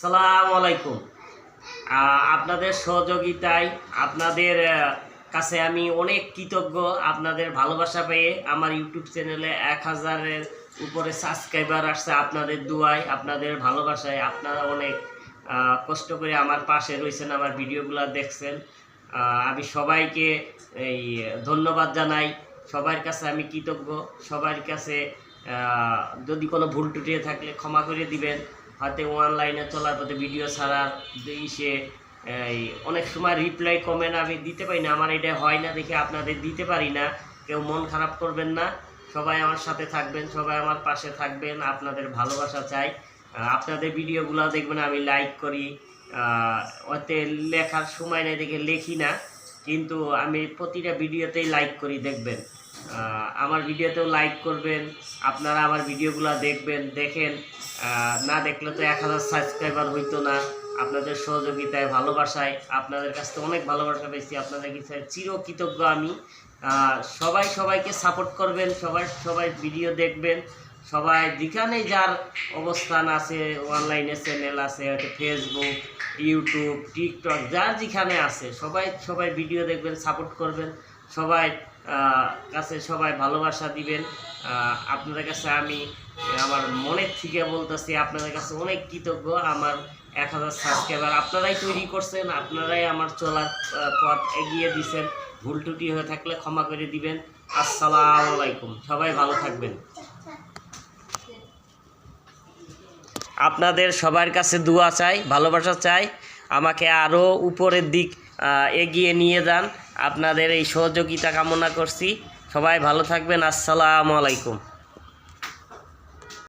আসসালামু আলাইকুম। আপনাদের সহযোগিতায় আপনাদের কাছে আমি অনেক কৃতজ্ঞ। আপনাদের ভালোবাসা পেয়ে আমার ইউটিউব চ্যানেলে 1000-এর উপরে সাবস্ক্রাইবার আসছে। আপনাদের দোয়ায়, আপনাদের ভালোবাসায়, আপনারা অনেক কষ্ট করে আমার পাশে রয়েছেন, আমার ভিডিওগুলো দেখছেন। আমি সবাইকে এই ধন্যবাদ জানাই। সবার কাছে আমি কৃতজ্ঞ। সবার কাছে যদি কোনো ভুল ত্রুটি থাকলে ক্ষমা করে দিবেন। হয়তো অনলাইনে চলার পথে ভিডিও ছাড়ার ইসে অনেক সময় রিপ্লাই কমেন্ট আমি দিতে পারি না, আমার এটা হয় না দেখে আপনাদের দিতে পারি না। কেউ মন খারাপ করবেন না, সবাই আমার সাথে থাকবেন, সবাই আমার পাশে থাকবেন। আপনাদের ভালোবাসা চাই। আপনাদের ভিডিওগুলো দেখবেন আমি লাইক করি, ওতে লেখার সময় নেই দেখে লেখি না, কিন্তু আমি প্রতিটা ভিডিওতেই লাইক করি। দেখবেন আমার ভিডিওতেও লাইক করবেন, আপনারা আমার ভিডিওগুলো দেখবেন। দেখেন, না দেখলে তো 1000 সাবস্ক্রাইবার হইতো না। আপনাদের সহযোগিতায়, ভালোবাসায় আপনাদের কাছ থেকে অনেক ভালোবাসা পেয়েছি। আপনাদের কাছে চিরকৃতজ্ঞ আমি। সবাই সবাইকে সাপোর্ট করবেন, সবাই ভিডিও দেখবেন। সবাই যেখানে যার অবস্থান আছে, অনলাইনে চ্যানেল আছে, হয়তো ফেসবুক, ইউটিউব, টিকটক, যার যেখানে আছে সবাই ভিডিও দেখবেন, সাপোর্ট করবেন। সবাই কাছে সবাই ভালোবাসা দিবেন। আপনাদের কাছে আমি আমার মনের থেকে বলতেছি, আপনাদের কাছে অনেক কৃতজ্ঞ। আমার 1000 সাবস্ক্রাইবার আপনারাই তৈরি করছেন, আপনারাই আমার চলার পথ এগিয়ে দিয়েছেন। ভুল ত্রুটি হয়ে থাকলে ক্ষমা করে দিবেন। আসসালামু আলাইকুম। সবাই ভালো থাকবেন। আপনাদের সবার কাছে দোয়া চাই, ভালোবাসা চাই। আমাকে আরও উপরের দিক এগিয়ে নিয়ে যান। আপনাদের এই সহযোগিতা কামনা করছি। সবাই ভালো থাকবেন। আসসালামু আলাইকুম।